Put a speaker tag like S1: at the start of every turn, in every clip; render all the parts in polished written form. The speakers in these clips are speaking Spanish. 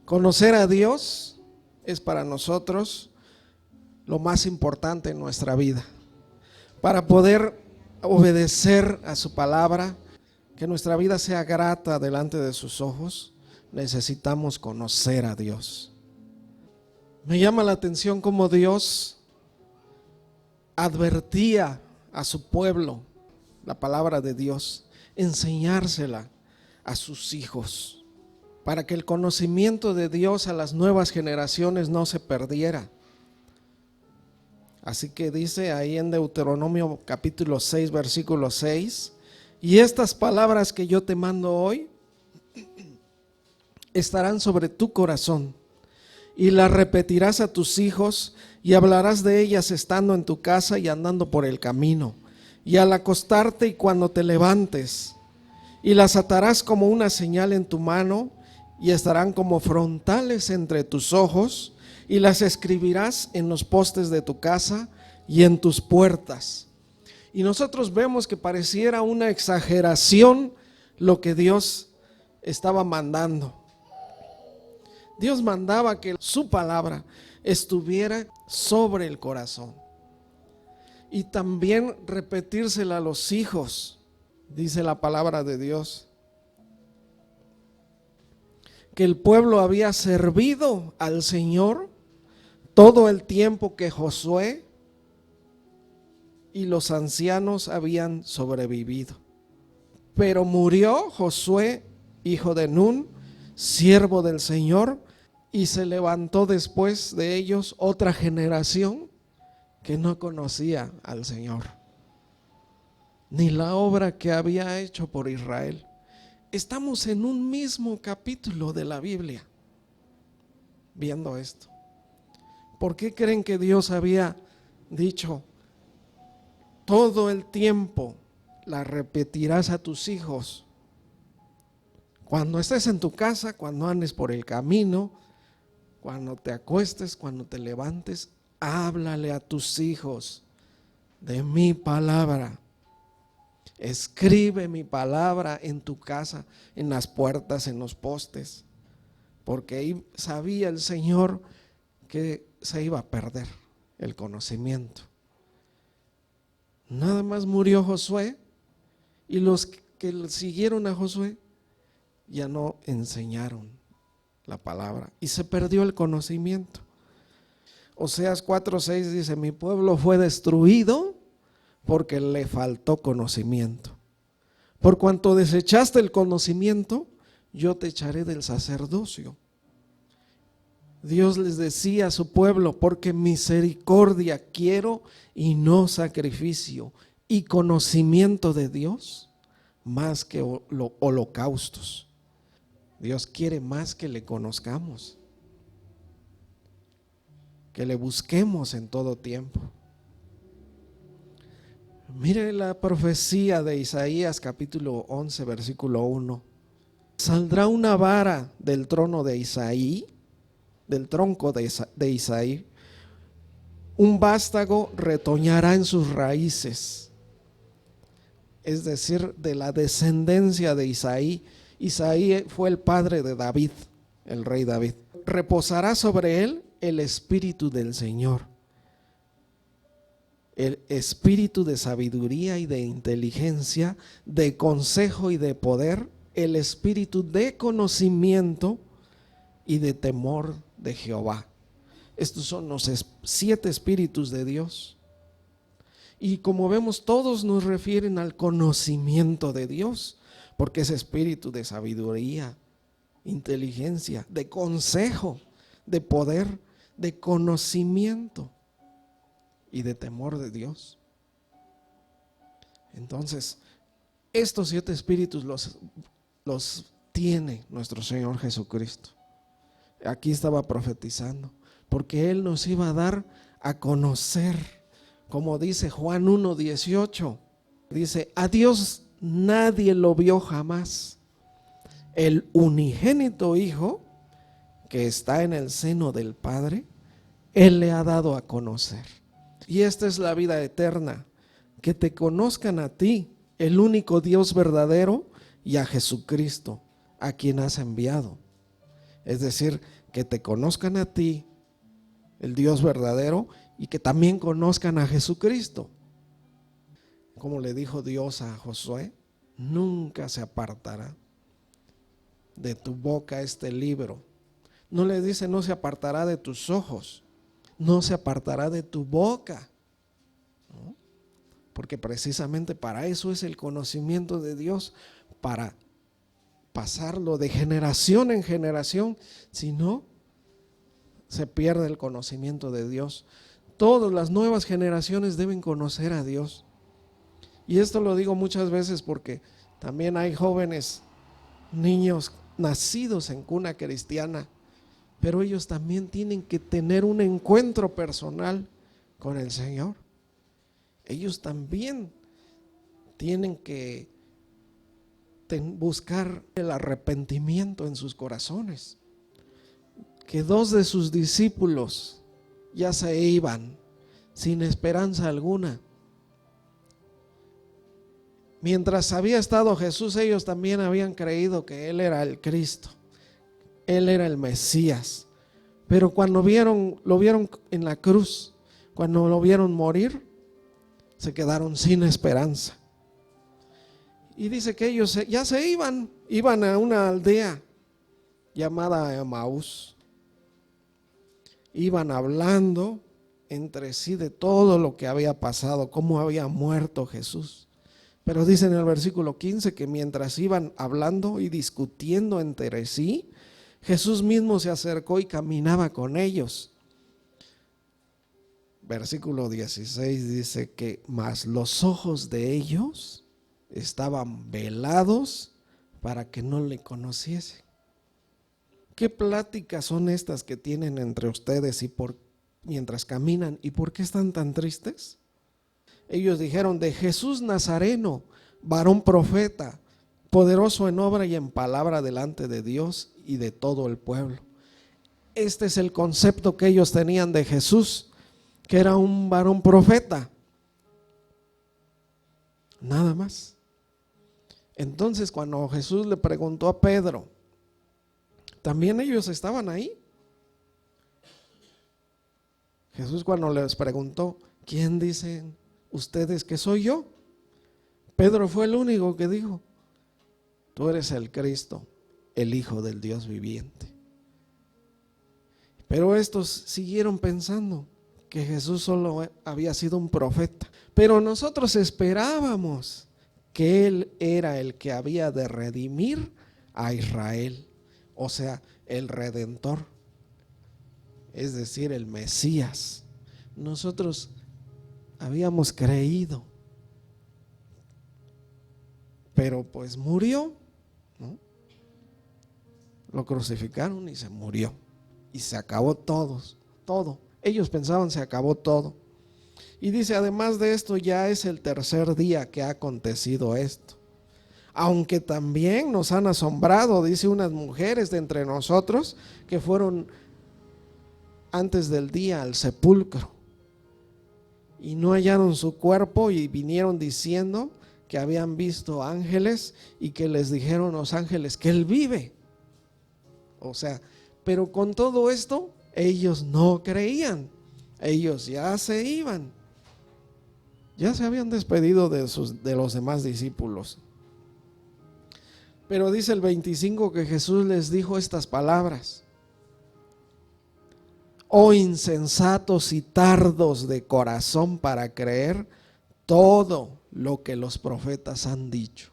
S1: Conocer a Dios es para nosotros lo más importante en nuestra vida. Para poder obedecer a su palabra, que nuestra vida sea grata delante de sus ojos, necesitamos conocer a Dios. Me llama la atención cómo Dios advertía a su pueblo la palabra de Dios, enseñársela a sus hijos, para que el conocimiento de Dios a las nuevas generaciones no se perdiera. Así que dice ahí en Deuteronomio capítulo 6, versículo 6, y estas palabras que yo te mando hoy estarán sobre tu corazón, y las repetirás a tus hijos, y hablarás de ellas estando en tu casa y andando por el camino, y al acostarte y cuando te levantes, y las atarás como una señal en tu mano, y estarán como frontales entre tus ojos, y las escribirás en los postes de tu casa y en tus puertas. Y nosotros vemos que pareciera una exageración lo que Dios estaba mandando. Dios mandaba que su palabra estuviera sobre el corazón y también repetírsela a los hijos. Dice la palabra de Dios que el pueblo había servido al Señor todo el tiempo que Josué y los ancianos habían sobrevivido. Pero murió Josué, hijo de Nun, siervo del Señor, y se levantó después de ellos otra generación que no conocía al Señor, ni la obra que había hecho por Israel. Estamos en un mismo capítulo de la Biblia viendo esto. ¿Por qué creen que Dios había dicho todo el tiempo la repetirás a tus hijos? Cuando estés en tu casa, cuando andes por el camino, cuando te acuestes, cuando te levantes, háblale a tus hijos de mi palabra. Escribe mi palabra en tu casa, en las puertas, en los postes, porque ahí sabía el Señor que se iba a perder el conocimiento. Nada más murió Josué y los que siguieron a Josué ya no enseñaron la palabra y se perdió el conocimiento. Oseas 4:6 dice: mi pueblo fue destruido porque le faltó conocimiento. Por cuanto desechaste el conocimiento, yo te echaré del sacerdocio. Dios les decía a su pueblo: porque misericordia quiero y no sacrificio, y conocimiento de Dios más que holocaustos. Dios quiere más que le conozcamos, que le busquemos en todo tiempo. Mire la profecía de Isaías capítulo 11 versículo 1. Saldrá una vara del trono de Isaí, del tronco de Isaí, un vástago retoñará en sus raíces, es decir, de la descendencia de Isaí. Isaí fue el padre de David, el rey David. Reposará sobre él el espíritu del Señor, el espíritu de sabiduría y de inteligencia, de consejo y de poder, el espíritu de conocimiento y de temor de Jehová. Estos son los 7 espíritus de Dios. Y como vemos, todos nos refieren al conocimiento de Dios, porque es espíritu de sabiduría, inteligencia, de consejo, de poder, de conocimiento y de temor de Dios. Entonces, estos 7 espíritus los tiene nuestro Señor Jesucristo. Aquí estaba profetizando, porque Él nos iba a dar a conocer, como dice Juan 1:18, dice: a Dios nadie lo vio jamás, el unigénito Hijo que está en el seno del Padre, Él le ha dado a conocer. Y esta es la vida eterna, que te conozcan a ti, el único Dios verdadero, y a Jesucristo, a quien has enviado. Es decir, que te conozcan a ti, el Dios verdadero, y que también conozcan a Jesucristo. Como le dijo Dios a Josué, nunca se apartará de tu boca este libro. No le dice no se apartará de tus ojos, no se apartará de tu boca, ¿no? Porque precisamente para eso es el conocimiento de Dios, para pasarlo de generación en generación. Si no, se pierde el conocimiento de Dios. Todas las nuevas generaciones deben conocer a Dios. Y esto lo digo muchas veces porque también hay jóvenes, niños nacidos en cuna cristiana, pero ellos también tienen que tener un encuentro personal con el Señor. Ellos también tienen que buscar el arrepentimiento en sus corazones. Que 2 de sus discípulos ya se iban sin esperanza alguna. Mientras había estado Jesús, ellos también habían creído que Él era el Cristo, Él era el Mesías. Pero cuando lo vieron en la cruz, cuando lo vieron morir, se quedaron sin esperanza. Y dice que ellos ya se iban a una aldea llamada Emaús. Iban hablando entre sí de todo lo que había pasado, cómo había muerto Jesús. Pero dice en el versículo 15 que mientras iban hablando y discutiendo entre sí, Jesús mismo se acercó y caminaba con ellos. Versículo 16 dice que mas los ojos de ellos estaban velados para que no le conociesen. ¿Qué pláticas son estas que tienen entre ustedes mientras caminan? ¿Y por qué están tan tristes? Ellos dijeron: de Jesús Nazareno, varón profeta, poderoso en obra y en palabra delante de Dios y de todo el pueblo. Este es el concepto que ellos tenían de Jesús, que era un varón profeta. Nada más. Entonces, cuando Jesús le preguntó a Pedro, también ellos estaban ahí. Jesús, cuando les preguntó: ¿quién dicen ustedes que soy yo? Pedro fue el único que dijo: tú eres el Cristo, el Hijo del Dios viviente. Pero estos siguieron pensando que Jesús solo había sido un profeta. Pero nosotros esperábamos que Él era el que había de redimir a Israel, o sea, el Redentor, es decir, el Mesías. Nosotros habíamos creído, pero pues murió, ¿no? Lo crucificaron y se murió. Y se acabó todo. Ellos pensaban se acabó todo. Y dice, además de esto, ya es el tercer día que ha acontecido esto. Aunque también nos han asombrado, dice, unas mujeres de entre nosotros que fueron antes del día al sepulcro y no hallaron su cuerpo, y vinieron diciendo que habían visto ángeles y que les dijeron los ángeles que Él vive. O sea, pero con todo esto ellos no creían. Ellos ya se iban. Ya se habían despedido de los demás discípulos. Pero dice el 25 que Jesús les dijo estas palabras: oh insensatos y tardos de corazón para creer todo lo que los profetas han dicho.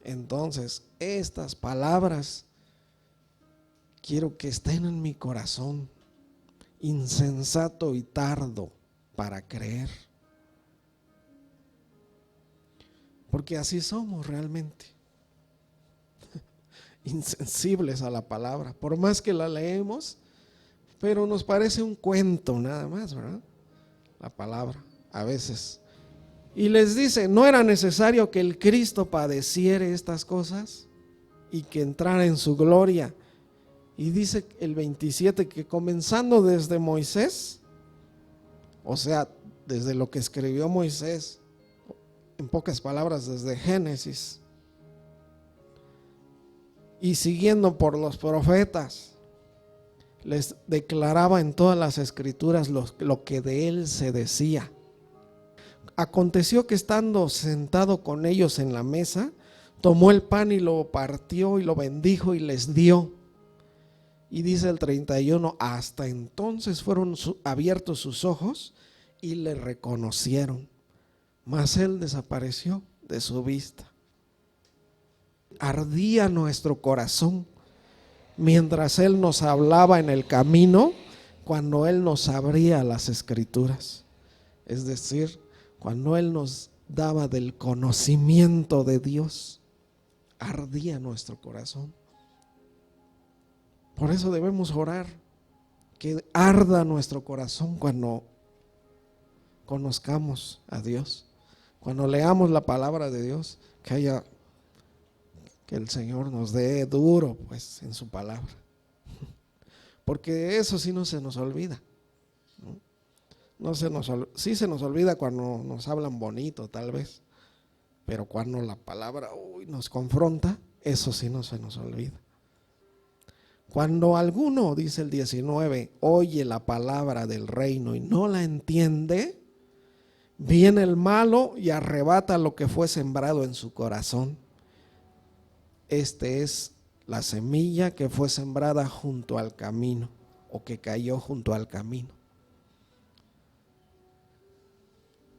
S1: Entonces, estas palabras quiero que estén en mi corazón. Insensato y tardo para creer. Porque así somos realmente. Insensibles a la palabra. Por más que la leemos, pero nos parece un cuento nada más, ¿verdad? La palabra, a veces. Y les dice, ¿no era necesario que el Cristo padeciere estas cosas y que entrara en su gloria? Y dice el 27 que comenzando desde Moisés, o sea, desde lo que escribió Moisés, en pocas palabras, desde Génesis, y siguiendo por los profetas, les declaraba en todas las escrituras lo que de él se decía. Aconteció que estando sentado con ellos en la mesa, tomó el pan y lo partió y lo bendijo y les dio. Y dice el 31, hasta entonces fueron abiertos sus ojos y le reconocieron, mas él desapareció de su vista. Ardía nuestro corazón mientras él nos hablaba en el camino, cuando él nos abría las escrituras, es decir, cuando él nos daba del conocimiento de Dios. Ardía nuestro corazón. Por eso debemos orar, que arda nuestro corazón cuando conozcamos a Dios, cuando leamos la palabra de Dios, que el Señor nos dé duro pues en su palabra, porque eso sí no se nos olvida, sí se nos olvida cuando nos hablan bonito tal vez, pero cuando la palabra nos confronta, eso sí no se nos olvida. Cuando alguno, dice el 19, oye la palabra del reino y no la entiende, viene el malo y arrebata lo que fue sembrado en su corazón. Este es la semilla que fue sembrada junto al camino, o que cayó junto al camino.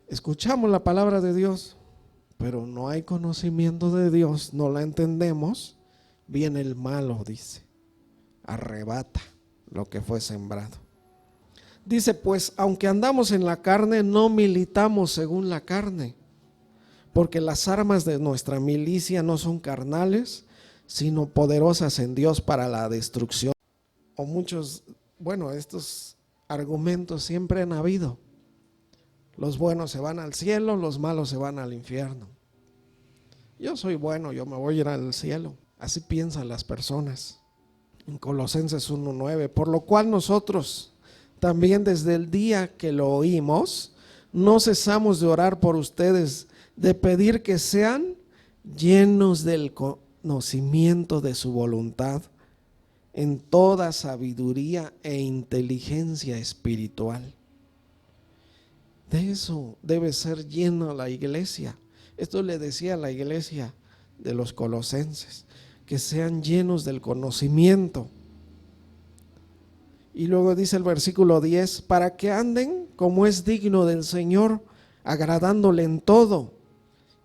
S1: Escuchamos la palabra de Dios, pero no hay conocimiento de Dios, no la entendemos. Viene el malo, dice, arrebata lo que fue sembrado. Dice, pues aunque andamos en la carne, no militamos según la carne, porque las armas de nuestra milicia no son carnales, sino poderosas en Dios para la destrucción. O muchos, estos argumentos siempre han habido. Los buenos se van al cielo, los malos se van al infierno. Yo soy bueno, yo me voy a ir al cielo. Así piensan las personas. En Colosenses 1:9, por lo cual nosotros también desde el día que lo oímos, no cesamos de orar por ustedes, de pedir que sean llenos del conocimiento de su voluntad, en toda sabiduría e inteligencia espiritual. De eso debe ser llena la iglesia. Esto le decía a la iglesia de los colosenses, que sean llenos del conocimiento. Y luego dice el versículo 10, para que anden como es digno del Señor, agradándole en todo,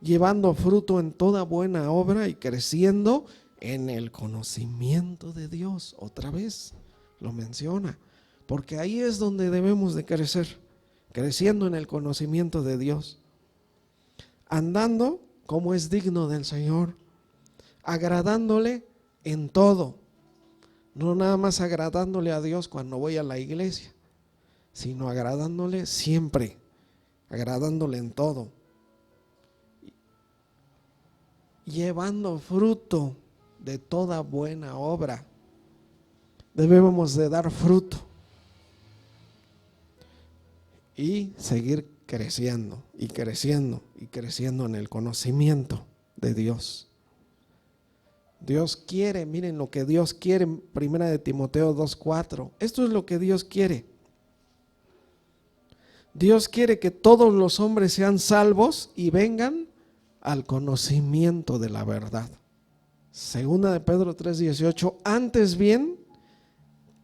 S1: llevando fruto en toda buena obra y creciendo en el conocimiento de Dios. Otra vez lo menciona, porque ahí es donde debemos de crecer, creciendo en el conocimiento de Dios, andando como es digno del Señor, agradándole en todo. No nada más agradándole a Dios cuando voy a la iglesia, sino agradándole siempre, agradándole en todo, llevando fruto de toda buena obra. Debemos de dar fruto y seguir creciendo y creciendo y creciendo en el conocimiento de Dios. Dios quiere, miren lo que Dios quiere, primera de Timoteo 2:4. Esto es lo que Dios quiere. Dios quiere que todos los hombres sean salvos y vengan al conocimiento de la verdad. Segunda de Pedro 3:18, antes bien,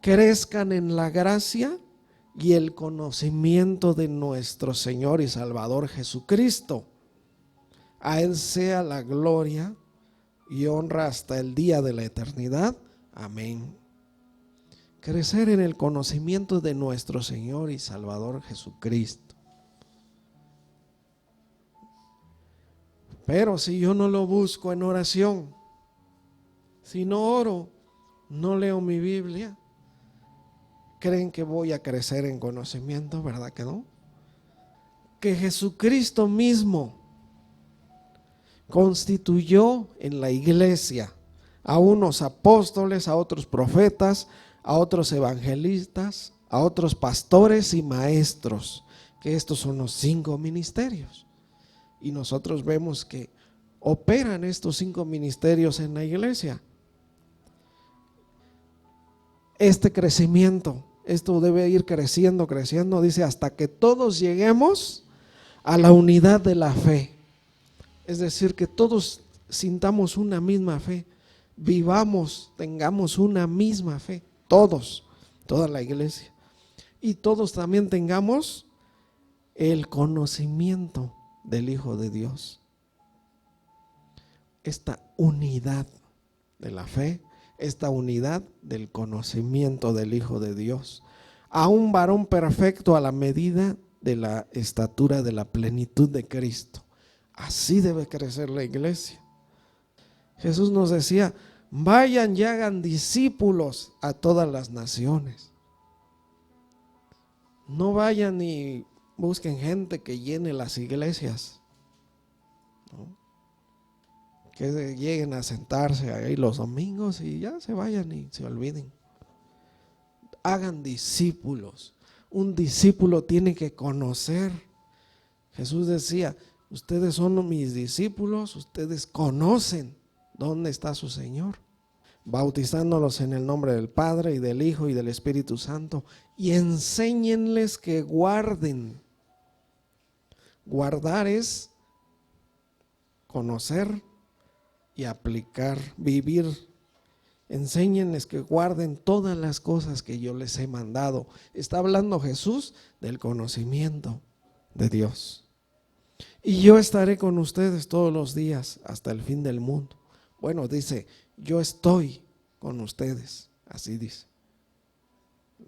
S1: crezcan en la gracia y el conocimiento de nuestro Señor y Salvador Jesucristo. A Él sea la gloria y honra hasta el día de la eternidad. Amén. Crecer en el conocimiento de nuestro Señor y Salvador Jesucristo. Pero si yo no lo busco en oración, si no oro, no leo mi Biblia, ¿creen que voy a crecer en conocimiento? ¿Verdad que no? Que Jesucristo mismo constituyó en la iglesia a unos apóstoles, a otros profetas, a otros evangelistas, a otros pastores y maestros, que estos son los 5 ministerios. Y nosotros vemos que operan estos 5 ministerios en la iglesia. este crecimiento, esto debe ir creciendo, creciendo, dice, hasta que todos lleguemos a la unidad de la fe. Es decir, que todos sintamos una misma fe, vivamos, tengamos una misma fe, todos, toda la iglesia. Y todos también tengamos el conocimiento del Hijo de Dios. Esta unidad de la fe, esta unidad del conocimiento del Hijo de Dios, a un varón perfecto a la medida de la estatura de la plenitud de Cristo. Así debe crecer la iglesia. Jesús nos decía, vayan y hagan discípulos a todas las naciones. No vayan y busquen gente que llene las iglesias, ¿no? Que lleguen a sentarse ahí los domingos y ya se vayan y se olviden. Hagan discípulos. Un discípulo tiene que conocer. Jesús decía, ustedes son mis discípulos, ustedes conocen dónde está su Señor, bautizándolos en el nombre del Padre y del Hijo y del Espíritu Santo, y enséñenles que guarden. Guardar es conocer y aplicar, vivir. Enséñenles que guarden todas las cosas que yo les he mandado. Está hablando Jesús del conocimiento de Dios. Y yo estaré con ustedes todos los días hasta el fin del mundo. Bueno, dice, yo estoy con ustedes, así dice.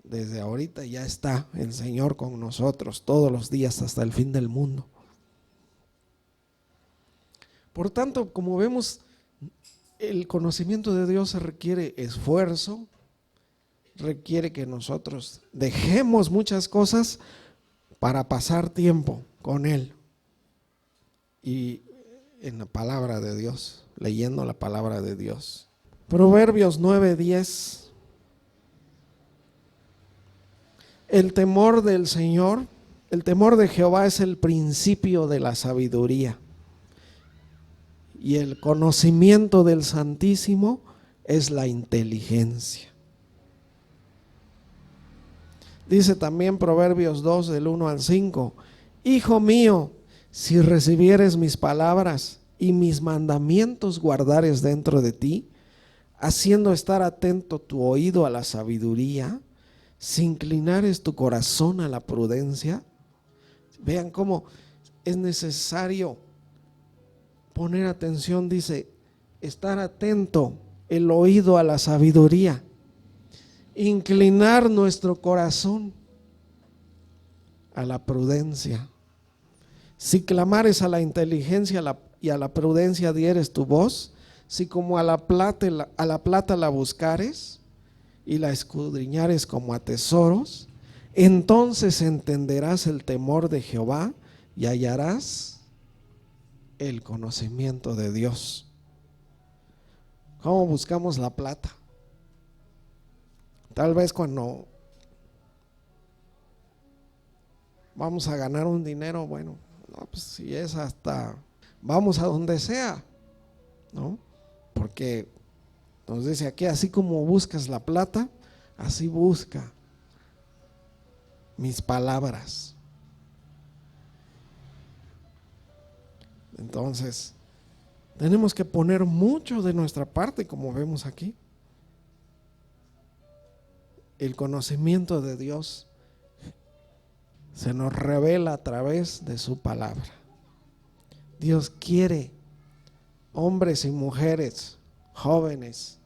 S1: Desde ahorita ya está el Señor con nosotros todos los días hasta el fin del mundo. Por tanto, como vemos, el conocimiento de Dios requiere esfuerzo, requiere que nosotros dejemos muchas cosas para pasar tiempo con Él y en la palabra de Dios, leyendo la palabra de Dios. Proverbios 9:10. El temor del Señor, el temor de Jehová es el principio de la sabiduría, y el conocimiento del Santísimo es la inteligencia. Dice también Proverbios 2 del 1 al 5, Hijo mío, si recibieres mis palabras y mis mandamientos guardares dentro de ti, haciendo estar atento tu oído a la sabiduría, si inclinares tu corazón a la prudencia. Vean cómo es necesario poner atención, dice, estar atento, el oído a la sabiduría, inclinar nuestro corazón a la prudencia. Si clamares a la inteligencia y a la prudencia dieres tu voz, si como a la plata la buscares y la escudriñares como a tesoros, entonces entenderás el temor de Jehová y hallarás el conocimiento de Dios. ¿Cómo buscamos la plata? Tal vez cuando vamos a ganar un dinero, bueno, no, pues si es hasta, vamos a donde sea, ¿no? Porque nos dice aquí, así como buscas la plata, así busca mis palabras. Entonces, tenemos que poner mucho de nuestra parte, como vemos aquí. El conocimiento de Dios se nos revela a través de su palabra. Dios quiere hombres y mujeres, jóvenes,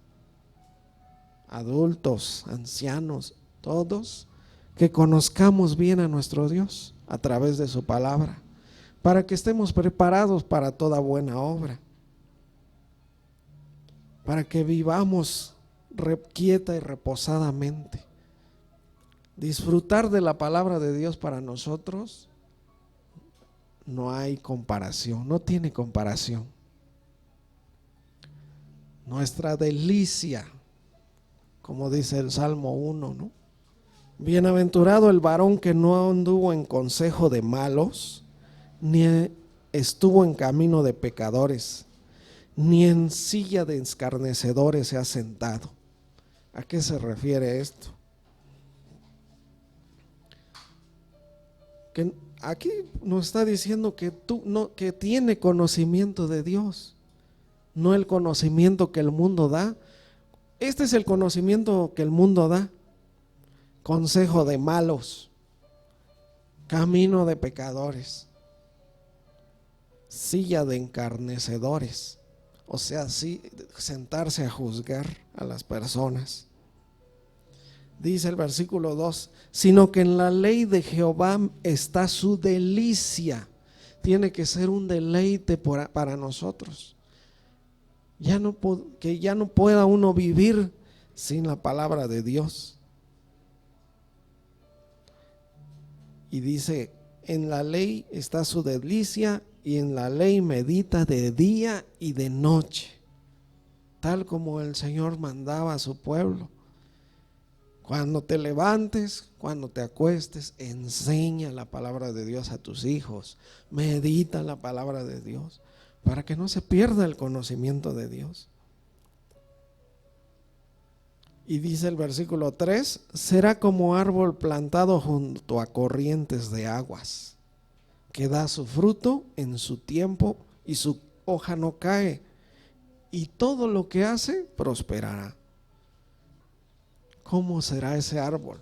S1: adultos, ancianos, todos, que conozcamos bien a nuestro Dios a través de su palabra, para que estemos preparados para toda buena obra, para que vivamos quieta y reposadamente. Disfrutar de la palabra de Dios para nosotros no hay comparación, no tiene comparación. Nuestra delicia, como dice el Salmo 1, ¿no? Bienaventurado el varón que no anduvo en consejo de malos, ni estuvo en camino de pecadores, ni en silla de escarnecedores se ha sentado, ¿A qué se refiere esto? Que aquí nos está diciendo que que tiene conocimiento de Dios, no el conocimiento que el mundo da. Este es el conocimiento que el mundo da: consejo de malos, camino de pecadores, silla de encarnecedores. O sea, sí, sentarse a juzgar a las personas. Dice el versículo 2, sino que en la ley de Jehová está su delicia. Tiene que ser un deleite para nosotros. Que ya no pueda uno vivir sin la palabra de Dios. Y dice, en la ley está su delicia, y en la ley medita de día y de noche, tal como el Señor mandaba a su pueblo. Cuando te levantes, cuando te acuestes, enseña la palabra de Dios a tus hijos, medita la palabra de Dios, para que no se pierda el conocimiento de Dios. Y dice el versículo 3, será como árbol plantado junto a corrientes de aguas, que da su fruto en su tiempo y su hoja no cae, y todo lo que hace prosperará. ¿Cómo será ese árbol?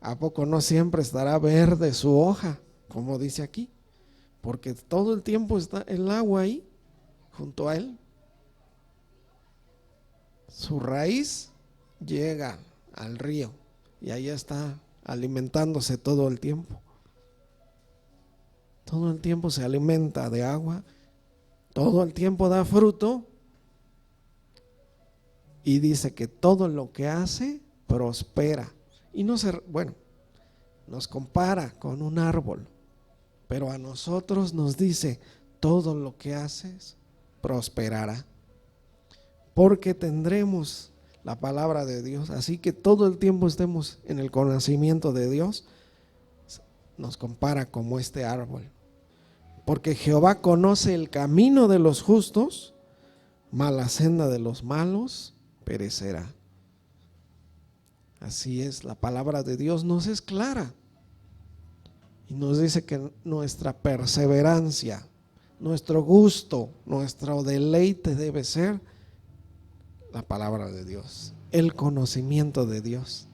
S1: ¿A poco no siempre estará verde su hoja, como dice aquí? Porque todo el tiempo está el agua ahí, junto a él. Su raíz llega al río y ahí está alimentándose todo el tiempo. Todo el tiempo se alimenta de agua, todo el tiempo da fruto, y dice que todo lo que hace prospera. Y nos compara con un árbol, pero a nosotros nos dice, todo lo que haces prosperará, porque tendremos la palabra de Dios. Así que todo el tiempo estemos en el conocimiento de Dios. Nos compara como este árbol, porque Jehová conoce el camino de los justos, mas la senda de los malos perecerá. Así es, la palabra de Dios nos es clara y nos dice que nuestra perseverancia, nuestro gusto, nuestro deleite debe ser la palabra de Dios, el conocimiento de Dios.